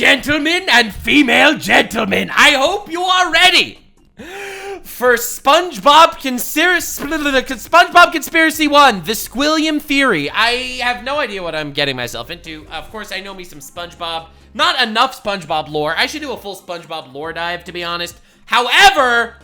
Gentlemen and female gentlemen, I hope you are ready for SpongeBob Conspiracy 1, the Squilliam Theory. I have no idea what I'm getting myself into. Of course, I know me some SpongeBob. Not enough SpongeBob lore. I should do a full SpongeBob lore dive, to be honest. However,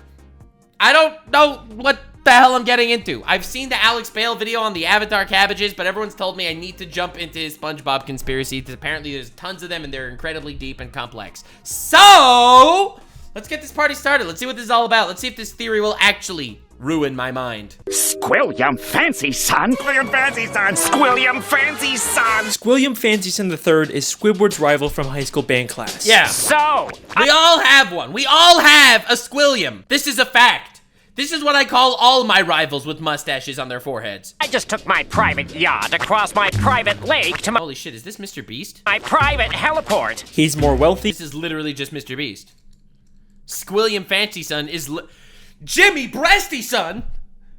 I don't know what the hell I'm getting into. I've seen the Alex Bale video on the Avatar cabbages, but everyone's told me I need to jump into his SpongeBob conspiracy, because apparently there's tons of them and they're incredibly deep and complex. So, let's get this party started. Let's see what this is all about. Let's see if this theory will actually ruin my mind. Squilliam Fancy Son! Squilliam Fancy Son! Squilliam Fancy Son! Squilliam Fancy Son III is Squidward's rival from high school band class. Yeah. So, we all have one. We all have a Squilliam. This is a fact. This is what I call all my rivals with mustaches on their foreheads. I just took my private yacht across my private lake to Holy shit, is this MrBeast? my private heliport. He's more wealthy. This is literally just MrBeast. Squilliam Fancy Son is Jimmy Breasty Son?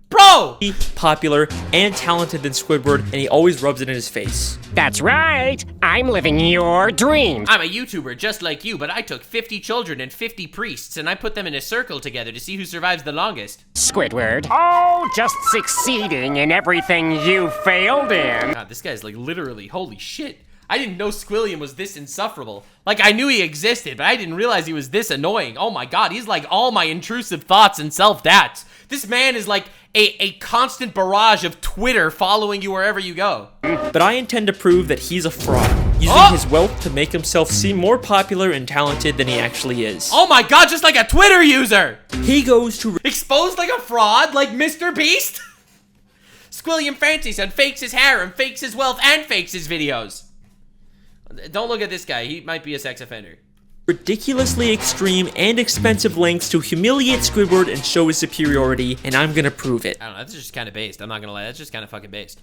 Bro! Popular and talented than Squidward, and he always rubs it in his face. That's right. I'm living your dream. I'm a YouTuber just like you, but I took 50 children and 50 priests, and I put them in a circle together to see who survives the longest. Squidward. Oh, just succeeding in everything you failed in. God, this guy's like literally, holy shit. I didn't know Squilliam was this insufferable. Like, I knew he existed, but I didn't realize he was this annoying. Oh my god, he's like all my intrusive thoughts and self-doubts. This man is like a constant barrage of Twitter following you wherever you go. But I intend to prove that he's a fraud, using his wealth to make himself seem more popular and talented than he actually is. Oh my god, just like a Twitter user! He goes to Exposed like a fraud, like MrBeast? Squilliam Fancy Son fakes his hair and fakes his wealth and fakes his videos. Don't look at this guy, he might be a sex offender. Ridiculously extreme and expensive lengths to humiliate Squidward and show his superiority, and I'm gonna prove it. I don't know, that's just kind of based. I'm not gonna lie, that's just kind of fucking based.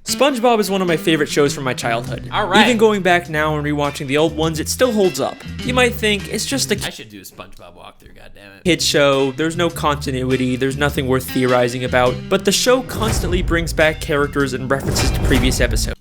SpongeBob is one of my favorite shows from my childhood. Alright. Even going back now and rewatching the old ones, it still holds up. You might think it's just a I should do a SpongeBob walkthrough, goddammit. kid show, there's no continuity, there's nothing worth theorizing about, but the show constantly brings back characters and references to previous episodes.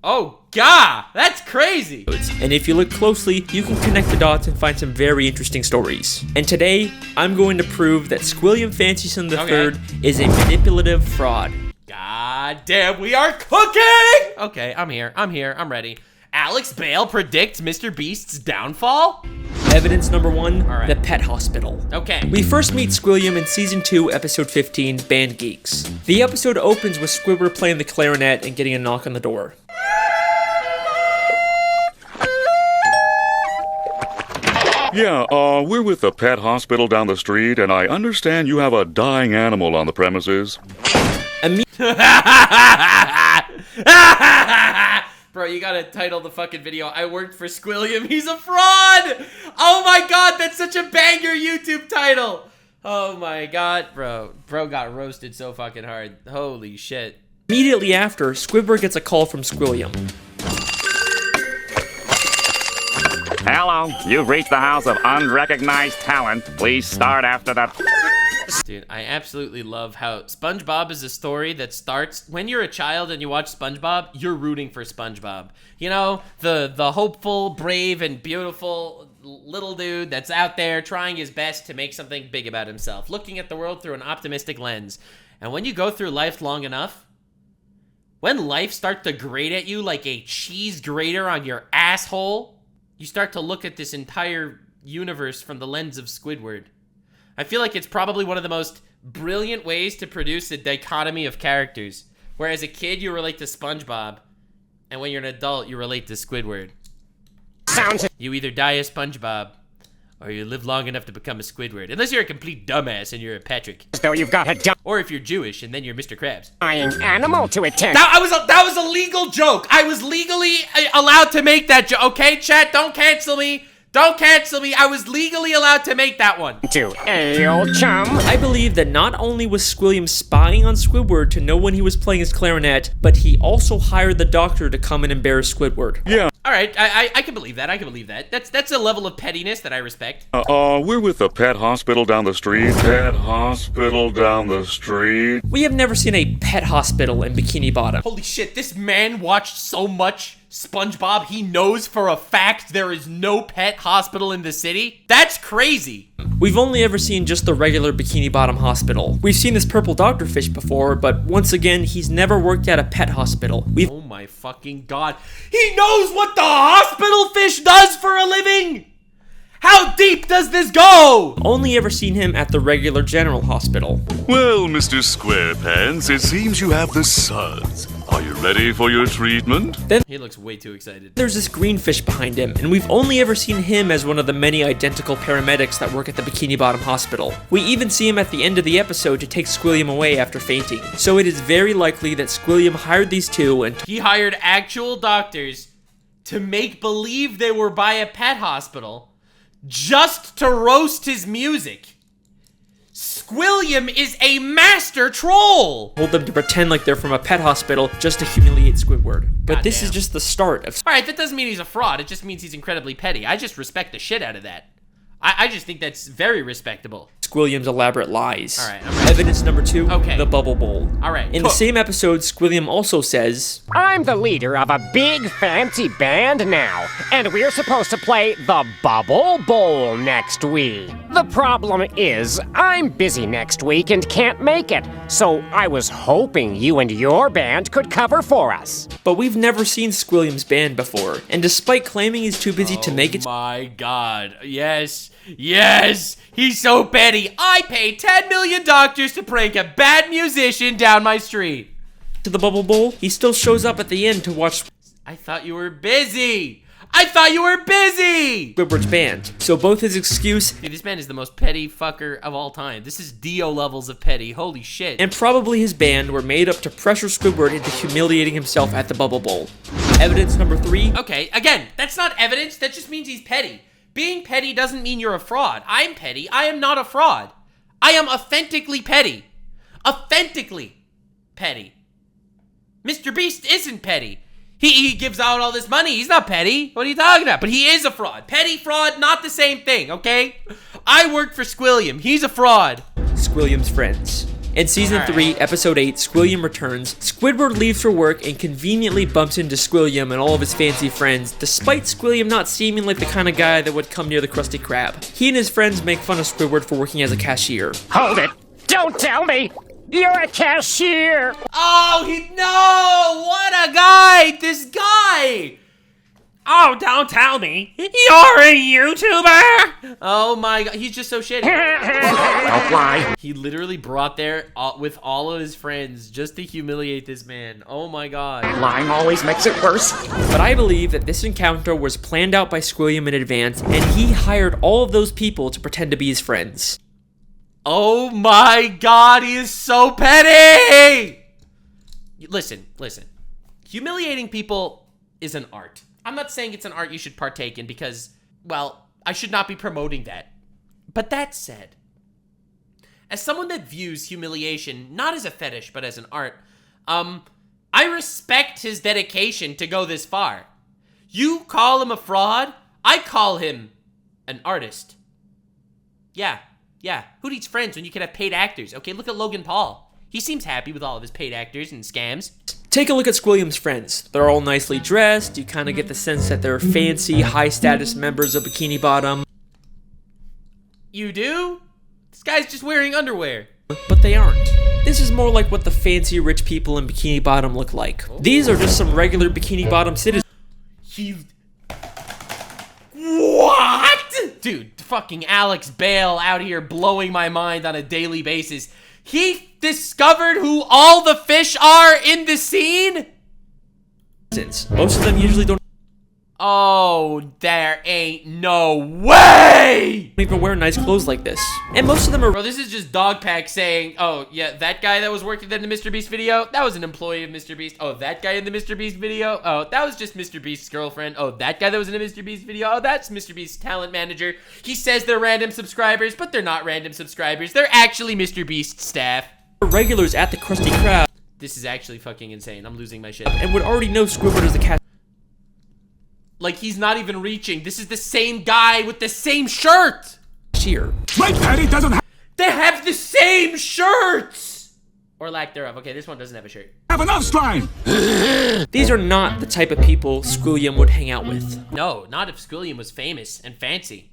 Oh god, that's crazy! And if you look closely, you can connect the dots and find some very interesting stories. And today, I'm going to prove that Squilliam Fancy Son III is a manipulative fraud. God damn, we are cooking! Okay, I'm here, I'm ready. Alex Bale predicts MrBeast's downfall? Evidence number 1, Alright. the pet hospital. Okay. We first meet Squilliam in Season 2, Episode 15, Band Geeks. The episode opens with Squidward playing the clarinet and getting a knock on the door. Yeah, we're with the pet hospital down the street, and I understand you have a dying animal on the premises. Bro, you gotta title the fucking video, I worked for Squilliam, he's a fraud! Oh my god, that's such a banger YouTube title! Oh my god, bro. Bro got roasted so fucking hard. Holy shit. Immediately after, Squidward gets a call from Squilliam. Hello, you've reached the house of unrecognized talent. Please start after the... Dude, I absolutely love how SpongeBob is a story that starts when you're a child and you watch SpongeBob, you're rooting for SpongeBob. You know, the hopeful, brave, and beautiful little dude that's out there trying his best to make something big about himself, looking at the world through an optimistic lens. And when you go through life long enough, when life starts to grate at you like a cheese grater on your asshole, you start to look at this entire universe from the lens of Squidward. I feel like it's probably one of the most brilliant ways to produce a dichotomy of characters. Where as a kid, you relate to SpongeBob, and when you're an adult, you relate to Squidward. You either die as SpongeBob, or you live long enough to become a Squidward. Unless you're a complete dumbass and you're a Patrick. So you've got a Or if you're Jewish, and then you're Mr. Krabs. dying animal to attend. That was a legal joke. I was legally allowed to make that joke. Okay, chat, don't cancel me. Don't cancel me. I was legally allowed to make that one. To ale chum. I believe that not only was Squilliam spying on Squidward to know when he was playing his clarinet, but he also hired the doctor to come and embarrass Squidward. Yeah. All right, I can believe that. I can believe that. That's a level of pettiness that I respect. We're with the pet hospital down the street. Pet hospital down the street. We have never seen a pet hospital in Bikini Bottom. Holy shit, this man watched so much SpongeBob, he knows for a fact there is no pet hospital in the city? That's crazy. We've only ever seen just the regular Bikini Bottom hospital. We've seen this purple doctorfish before, but once again, he's never worked at a pet hospital. Oh my fucking god. He knows what the hospital fish does for a living! How deep does this go? Only ever seen him at the regular general hospital. Well, Mr. SquarePants, it seems you have the suds. Are you ready for your treatment? Then He looks way too excited. there's this green fish behind him, and we've only ever seen him as one of the many identical paramedics that work at the Bikini Bottom hospital. We even see him at the end of the episode to take Squilliam away after fainting. So it is very likely that Squilliam hired these two and He hired actual doctors to make believe they were by a pet hospital just to roast his music. Squilliam is a master troll! told them to pretend like they're from a pet hospital just to humiliate Squidward. But this is Goddamn. just the start of Alright, that doesn't mean he's a fraud, it just means he's incredibly petty. I just respect the shit out of that. I just think that's very respectable. Squilliam's elaborate lies. Alright, I'm ready. Evidence number 2, Okay. the Bubble Bowl. Alright, In the same episode, Squilliam also says, I'm the leader of a big fancy band now, and we're supposed to play the Bubble Bowl next week. The problem is, I'm busy next week and can't make it, so I was hoping you and your band could cover for us. but we've never seen Squilliam's band before, and despite claiming he's too busy to make it My god. Yes. Yes! He's so petty. I paid 10 million doctors to prank a bad musician down my street. to the Bubble Bowl, he still shows up at the end to watch I thought you were busy. I thought you were busy! Squidward's band. So both his excuse Dude, this man is the most petty fucker of all time. This is Dio levels of petty. Holy shit. and probably his band were made up to pressure Squidward into humiliating himself at the Bubble Bowl. Evidence number 3, Okay, again, that's not evidence. That just means he's petty. Being petty doesn't mean you're a fraud. I'm petty. I am not a fraud. I am authentically petty. Authentically petty. MrBeast isn't petty. He gives out all this money. He's not petty. What are you talking about? But he is a fraud. Petty, fraud, not the same thing, okay? I work for Squilliam. He's a fraud. Squilliam's friends. In season Alright. 3, episode 8, Squilliam returns. Squidward leaves for work and conveniently bumps into Squilliam and all of his fancy friends, despite Squilliam not seeming like the kind of guy that would come near the Krusty Krab. He and his friends make fun of Squidward for working as a cashier. Hold it! Don't tell me! You're a cashier! Oh, no! What a guy! This guy! Oh, don't tell me. You're a YouTuber? Oh my god, he's just so shitty. Don't lie. He literally brought there with all of his friends just to humiliate this man. Oh my god. Lying always makes it worse. But I believe that this encounter was planned out by Squilliam in advance, and he hired all of those people to pretend to be his friends. Oh my god, he is so petty! Listen. Humiliating people is an art. I'm not saying it's an art you should partake in because, well, I should not be promoting that. But that said, as someone that views humiliation not as a fetish but as an art, I respect his dedication to go this far. You call him a fraud, I call him an artist. Yeah. Who needs friends when you can have paid actors? Okay, look at Logan Paul. He seems happy with all of his paid actors and scams. Take a look at Squilliam's friends. They're all nicely dressed. You kind of get the sense that they're fancy, high-status members of Bikini Bottom. You do? This guy's just wearing underwear. But they aren't. This is more like what the fancy rich people in Bikini Bottom look like. These are just some regular Bikini Bottom citizens. What? Dude, fucking Alex Bale out here blowing my mind on a daily basis. He discovered who all the fish are in the scene? Most of them usually don't Oh, there ain't no way! even wear nice clothes like this. And most of them are Bro, this is just Dogpack saying, oh, yeah, that guy that was working in the MrBeast video, that was an employee of MrBeast. Oh, that guy in the MrBeast video, oh, that was just MrBeast's girlfriend. Oh, that guy that was in the MrBeast video, oh, that's MrBeast's talent manager. He says they're random subscribers, but they're not random subscribers. They're actually MrBeast's staff. regulars at the Krusty Krab This is actually fucking insane. I'm losing my shit. and would already know Squidward as the cat. Like, he's not even reaching. This is the same guy with the same shirt. Cashier. They have the same shirts! Or lack thereof. Okay, this one doesn't have a shirt. Have enough slime! These are not the type of people Squilliam would hang out with. No, not if Squilliam was famous and fancy.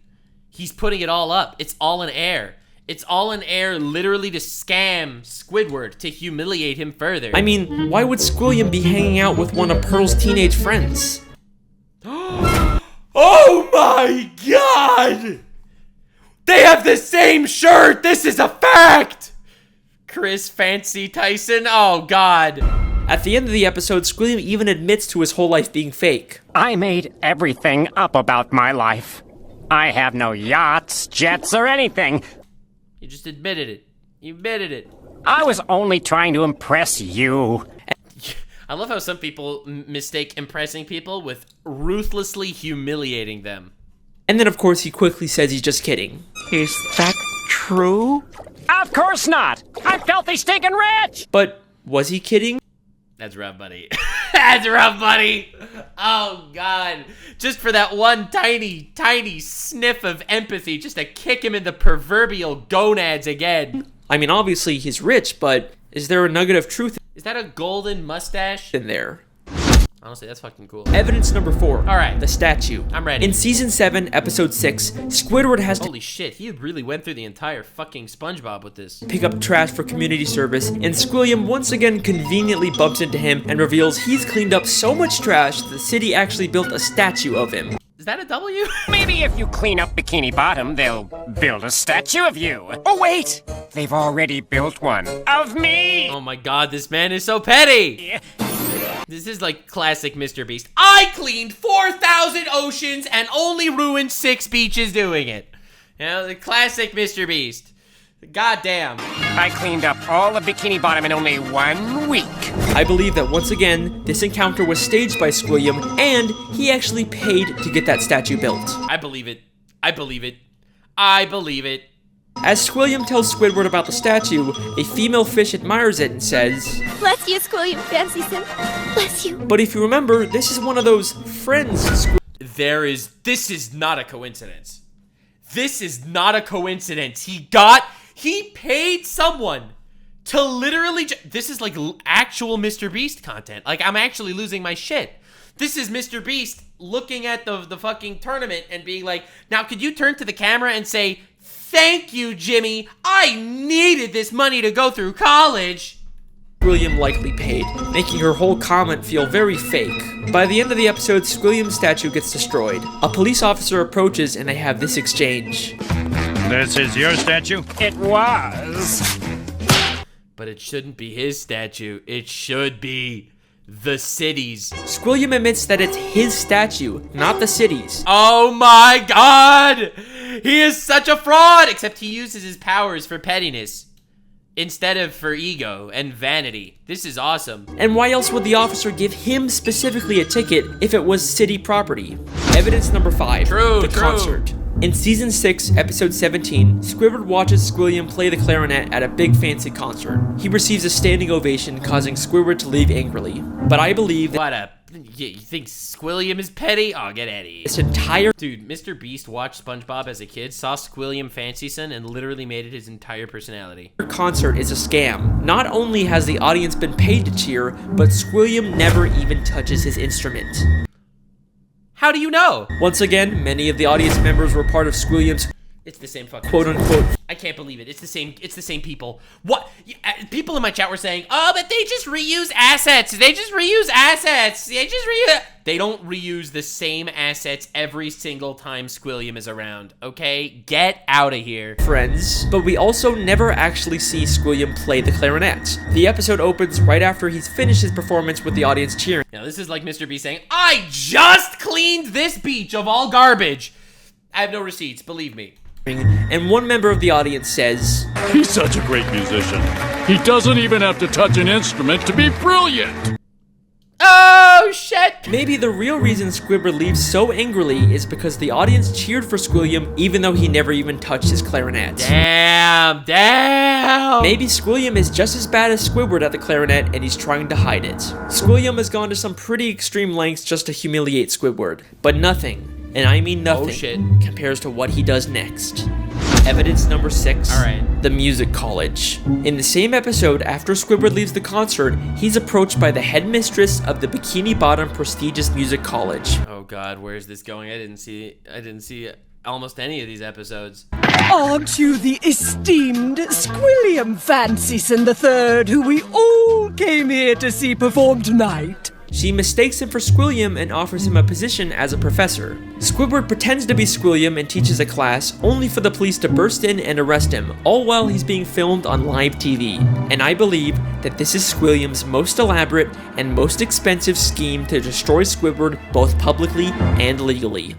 He's putting it all up. It's all in air. It's all in air literally to scam Squidward, to humiliate him further. I mean, why would Squilliam be hanging out with one of Pearl's teenage friends? Oh my god! They have the same shirt! This is a fact! Chris Fancy Tyson, oh god. At the end of the episode, Squilliam even admits to his whole life being fake. I made everything up about my life. I have no yachts, jets, or anything. You just admitted it. You admitted it. I was only trying to impress you. I love how some people mistake impressing people with ruthlessly humiliating them. And then of course he quickly says he's just kidding. Is that true? Of course not! I'm filthy stinking rich! But was he kidding? That's rough, buddy. That's rough, buddy. Oh, God. Just for that one tiny, tiny sniff of empathy, just to kick him in the proverbial gonads again. I mean, obviously he's rich, but is there a nugget of truth Is that a golden mustache? in there? Honestly, that's fucking cool. Evidence number 4. Alright. The statue. I'm ready. In season 7, episode 6, Squidward has to Holy shit, he really went through the entire fucking SpongeBob with this. pick up trash for community service, and Squilliam once again conveniently bumps into him and reveals he's cleaned up so much trash the city actually built a statue of him. Is that a W? Maybe if you clean up Bikini Bottom, they'll build a statue of you. Oh, wait! They've already built one. Of me! Oh my god, this man is so petty! This is like classic MrBeast. I cleaned 4,000 oceans and only ruined 6 beaches doing it. You know, the classic MrBeast. Goddamn. I cleaned up all of Bikini Bottom in only 1 week. I believe that once again, this encounter was staged by Squilliam, and he actually paid to get that statue built. I believe it. I believe it. I believe it. As Squilliam tells Squidward about the statue, a female fish admires it and says, Bless you, Squilliam Fancyson. Bless you. but if you remember, this is one of those friends This is not a coincidence. This is not a coincidence. He paid someone to literally, this is like actual MrBeast content. Like, I'm actually losing my shit. This is MrBeast looking at the fucking tournament and being like, now could you turn to the camera and say, thank you, Jimmy. I needed this money to go through college. Squilliam likely paid, making her whole comment feel very fake. By the end of the episode, Squilliam's statue gets destroyed. A police officer approaches and they have this exchange. This is your statue? It was. But it shouldn't be his statue. It should be the city's. Squilliam admits that it's his statue, not the city's. Oh my god! He is such a fraud! Except he uses his powers for pettiness instead of for ego and vanity. This is awesome. And why else would the officer give him specifically a ticket if it was city property? Evidence number 5. True, the true. concert. In season 6, episode 17, Squidward watches Squilliam play the clarinet at a big fancy concert. He receives a standing ovation, causing Squidward to leave angrily. But I believe that What a... You think Squilliam is petty? Oh, get out of here. this entire Dude, MrBeast watched SpongeBob as a kid, saw Squilliam Fancyson, and literally made it his entire personality. concert is a scam. Not only has the audience been paid to cheer, but Squilliam never even touches his instrument. How do you know? Once again, many of the audience members were part of Squilliam's It's the same fucking... quote-unquote I can't believe it. It's the same people. What? People in my chat were saying, oh, but they just reuse assets. They just reuse assets. They don't reuse the same assets every single time Squilliam is around, okay? Get out of here. friends, but we also never actually see Squilliam play the clarinet. The episode opens right after he's finished his performance with the audience cheering. Now, this is like MrBeast saying, I just cleaned this beach of all garbage. I have no receipts, believe me. And one member of the audience says, He's such a great musician. He doesn't even have to touch an instrument to be brilliant. Oh, shit. maybe the real reason Squidward leaves so angrily is because the audience cheered for Squilliam even though he never even touched his clarinet. Damn. Maybe Squilliam is just as bad as Squidward at the clarinet and he's trying to hide it. Squilliam has gone to some pretty extreme lengths just to humiliate Squidward, but nothing, and I mean nothing, shit. compares to what he does next. Evidence number 6. Alright. The Music College. In the same episode, after Squidward leaves the concert, he's approached by the headmistress of the Bikini Bottom prestigious music college. Oh god, where's this going? I didn't see almost any of these episodes. Aren't you the esteemed Squilliam Fancyson III, who we all came here to see perform tonight? She mistakes him for Squilliam and offers him a position as a professor. Squidward pretends to be Squilliam and teaches a class, only for the police to burst in and arrest him, all while he's being filmed on live TV. And I believe that this is Squilliam's most elaborate and most expensive scheme to destroy Squidward both publicly and legally.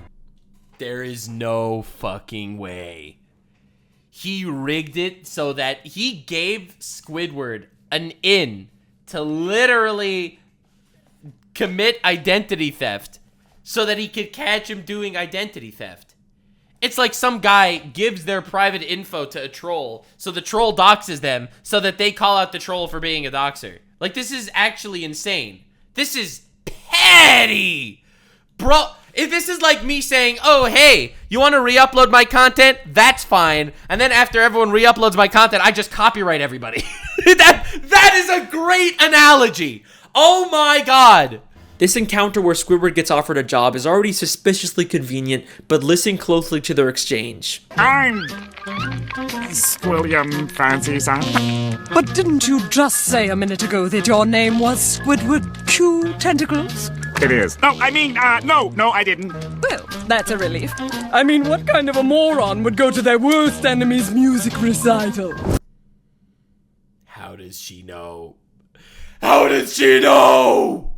There is no fucking way. He rigged it so that he gave Squidward an in to literally commit identity theft so that he could catch him doing identity theft. It's like some guy gives their private info to a troll, so the troll doxes them so that they call out the troll for being a doxer. Like, this is actually insane. This is petty! Bro, if this is like me saying, oh, hey, you want to re-upload my content? That's fine. And then after everyone re-uploads my content, I just copyright everybody. That is a great analogy. Oh my god. This encounter where Squidward gets offered a job is already suspiciously convenient, but listen closely to their exchange. I'm Squilliam Fancyson. But didn't you just say a minute ago that your name was Squidward Q Tentacles? It is. No, I mean, no, I didn't. Well, that's a relief. I mean, what kind of a moron would go to their worst enemy's music recital? How does she know? How did she know?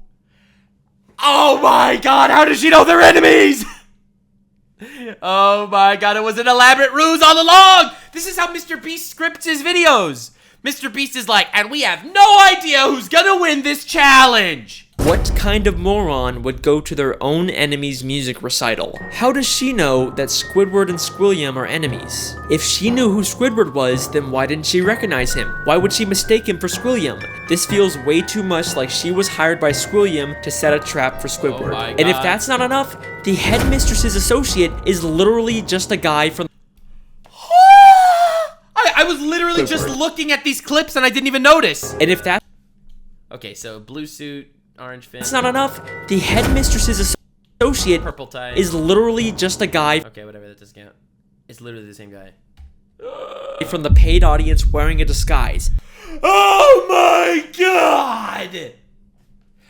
Oh my god, how did she know they're enemies? Oh my god, it was an elaborate ruse all along! This is how MrBeast scripts his videos. MrBeast is like, and we have no idea who's gonna win this challenge! What kind of moron would go to their own enemy's music recital? How does she know that Squidward and Squilliam are enemies? If she knew who Squidward was, then why didn't she recognize him? Why would she mistake him for Squilliam? This feels way too much like she was hired by Squilliam to set a trap for Squidward. Oh my and if God. that's not enough, the headmistress's associate is literally just a guy from I was literally just looking at these clips and I didn't even notice. And if that's Okay, so blue suit, orange fin. not enough, the headmistress's associate Purple tie. is literally just a guy Okay, whatever, that doesn't count. It's literally the same guy. from the paid audience wearing a disguise. Oh my god!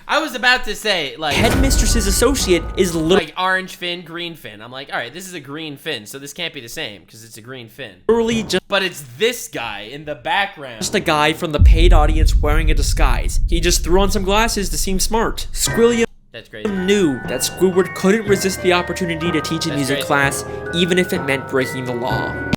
I was about to say, like, Headmistress's associate is like orange fin, green fin. I'm like, alright, this is a green fin, so this can't be the same, because it's a green fin. literally just But it's this guy in the background. a guy from the paid audience wearing a disguise. He just threw on some glasses to seem smart. Squilliam That's crazy. knew that Squidward couldn't resist the opportunity to teach a That's music crazy. class, even if it meant breaking the law.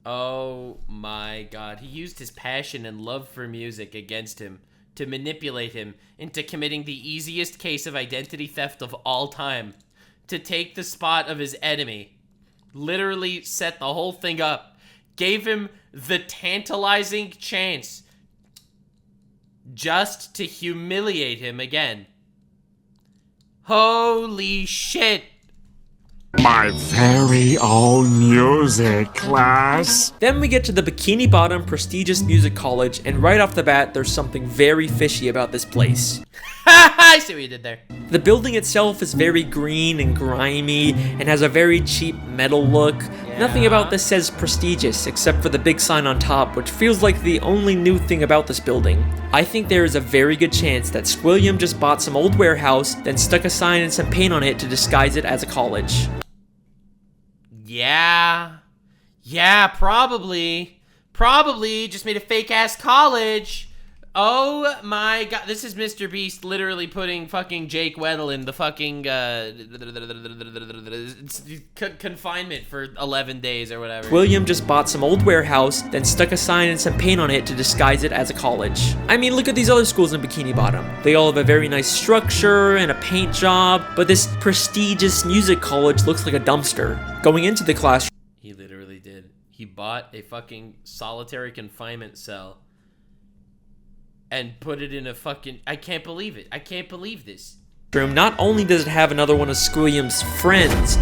Oh my god. He used his passion and love for music against him to manipulate him into committing the easiest case of identity theft of all time. To take the spot of his enemy. Literally set the whole thing up. Gave him the tantalizing chance just to humiliate him again. Holy shit. My very own music class. Then we get to the Bikini Bottom prestigious music college, and right off the bat, there's something very fishy about this place. I see what you did there. The building itself is very green and grimy and has a very cheap metal look. Nothing about this says prestigious except for the big sign on top, which feels like the only new thing about this building. I think there is a very good chance that Squilliam just bought some old warehouse, then stuck a sign and some paint on it to disguise it as a college. Yeah, probably. Probably just made a fake-ass college. Oh my god, this is MrBeast literally putting fucking Jake Weddle in the fucking, confinement for 11 days or whatever. Squilliam just bought some old warehouse, then stuck a sign and some paint on it to disguise it as a college. I mean, look at these other schools in Bikini Bottom. They all have a very nice structure and a paint job, but this prestigious music college looks like a dumpster. Going into the classroom, He literally did. He bought a fucking solitary confinement cell and put it in a fucking... I can't believe it. I can't believe this. not only does it have another one of Squilliam's friends,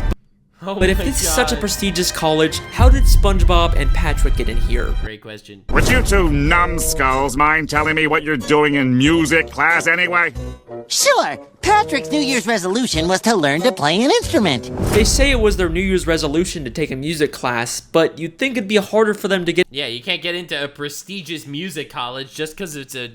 But if this is such a prestigious college, how did SpongeBob and Patrick get in here? Great question. Would you two numbskulls mind telling me what you're doing in music class anyway? Sure. Patrick's New Year's resolution was to learn to play an instrument. They say it was their New Year's resolution to take a music class, but you'd think it'd be harder for them to get Yeah, you can't get into a prestigious music college just because it's a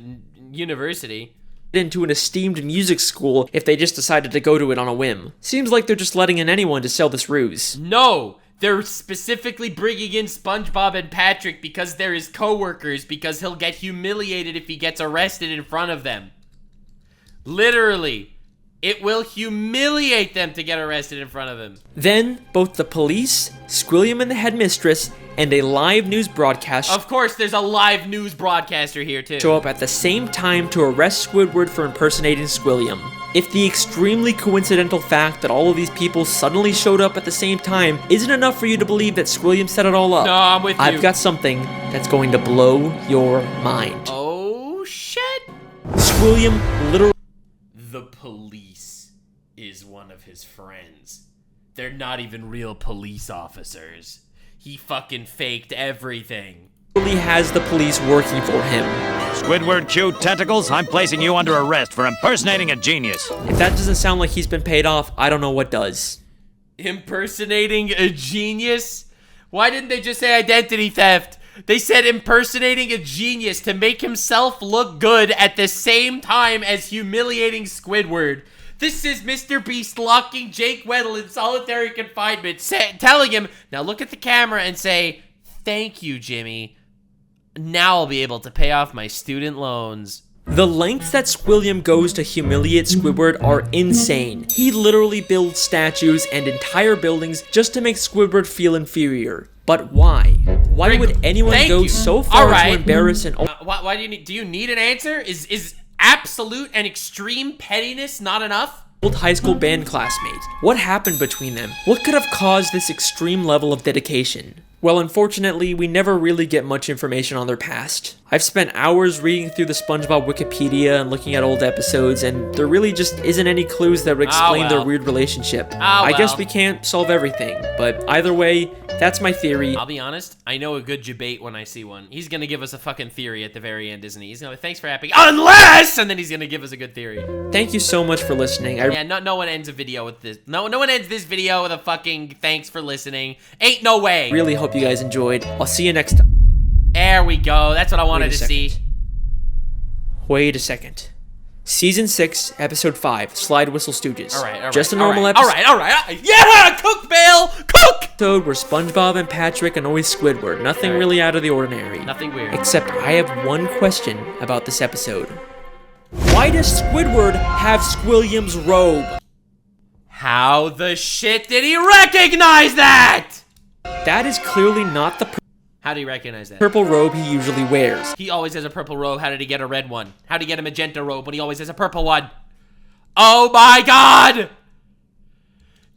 university. into an esteemed music school if they just decided to go to it on a whim. Seems like they're just letting in anyone to sell this ruse. No! They're specifically bringing in SpongeBob and Patrick because they're his co-workers, because he'll get humiliated if he gets arrested in front of them. Literally. It will humiliate them to get arrested in front of him. Then, both the police, Squilliam and the headmistress, and a live news broadcast Of course, there's a live news broadcaster here, too. show up at the same time to arrest Squidward for impersonating Squilliam. If the extremely coincidental fact that all of these people suddenly showed up at the same time isn't enough for you to believe that Squilliam set it all up, No, I'm with you. I've got something that's going to blow your mind. Oh, shit. Squilliam literally The police is one of his friends. They're not even real police officers. He fucking faked everything. has the police working for him. Squidward cute tentacles, I'm placing you under arrest for impersonating a genius. If that doesn't sound like he's been paid off, I don't know what does. Impersonating a genius? Why didn't they just say identity theft? They said impersonating a genius to make himself look good at the same time as humiliating Squidward. This is MrBeast locking Jake Weddle in solitary confinement, telling him, now look at the camera and say, thank you, Jimmy. Now I'll be able to pay off my student loans. The lengths that Squilliam goes to humiliate Squidward are insane. He literally builds statues and entire buildings just to make Squidward feel inferior. But why? Why would anyone go so far to embarrass an why do you need an answer? Is absolute and extreme pettiness not enough? old high school band classmate? What happened between them? What could have caused this extreme level of dedication? Well, unfortunately, we never really get much information on their past. I've spent hours reading through the SpongeBob Wikipedia and looking at old episodes, and there really just isn't any clues that would explain their weird relationship. I guess we can't solve everything, but either way, that's my theory. I'll be honest, I know a good debate when I see one. He's gonna give us a fucking theory at the very end, isn't he? He's gonna be, thanks for happening, unless, and then he's gonna give us a good theory. Thank you so much for listening. Yeah, no one ends a video with this. No one ends this video with a fucking thanks for listening. Ain't no way. Really hope you guys enjoyed. I'll see you next time. There we go. That's what I wanted to see. Wait a second. Season 6, Episode 5, Slide Whistle Stooges. All right. Just a normal episode. All right. Yeah! Cook, Bill! Cook! Episode where SpongeBob and Patrick annoy Squidward. Nothing really out of the ordinary. Nothing weird. Except I have one question about this episode. Why does Squidward have Squilliam's robe? How the shit did he recognize that? That is clearly not the How do you recognize that? purple robe he usually wears. He always has a purple robe. How did he get a red one? How did he get a magenta robe when he always has a purple one? Oh my god!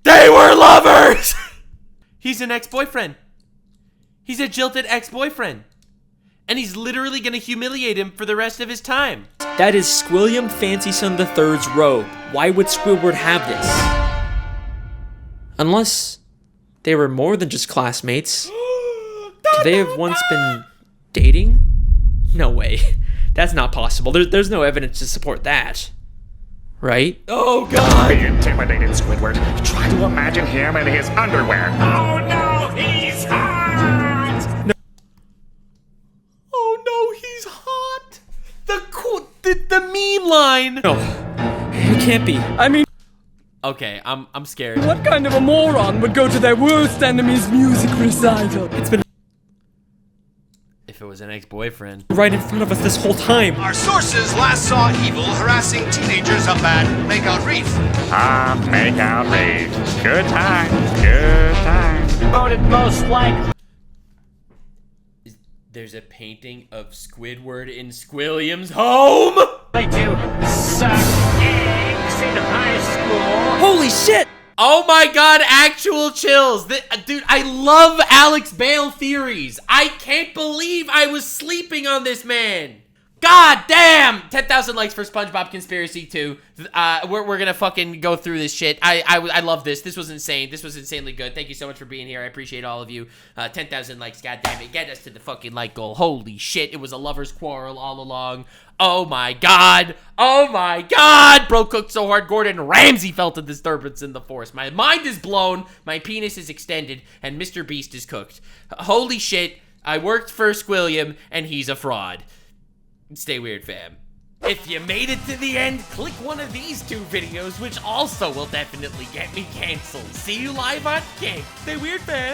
They were lovers! He's an ex-boyfriend. He's a jilted ex-boyfriend. And he's literally gonna humiliate him for the rest of his time. That is Squilliam Fancyson III's robe. Why would Squidward have this? Unless they were more than just classmates. Could they have once been dating? No way. That's not possible. There's no evidence to support that. Right? Oh god! Be intimidated, Squidward. Try to imagine him in his underwear. Oh no, he's hot! No. Oh no, he's hot! The meme line! No, it can't be. I mean, okay, I'm scared. what kind of a moron would go to their worst enemy's music recital? It's been If it was an ex-boyfriend. right in front of us this whole time. Our sources last saw Evil harassing teenagers up at Makeout Reef. Ah, Makeout Reef. Good times, good times. Voted most likely. There's a painting of Squidward in Squilliam's home? They do suck eggs in high school. Holy shit! Oh my god, actual chills. Dude, I love Alex Bale theories. I can't believe I was sleeping on this man. God damn! 10,000 likes for SpongeBob Conspiracy 2. We're gonna fucking go through this shit. I love this. This was insane. This was insanely good. Thank you so much for being here. I appreciate all of you. 10,000 likes, god damn it. Get us to the fucking like goal. Holy shit, it was a lover's quarrel all along. Oh my god. Oh my god. Bro cooked so hard, Gordon Ramsay felt a disturbance in the force. My mind is blown, my penis is extended, and MrBeast is cooked. Holy shit, I worked for Squilliam, and he's a fraud. Stay weird, fam. If you made it to the end, click one of these 2 videos, which also will definitely get me canceled. See you live on Kink. Stay weird, fam.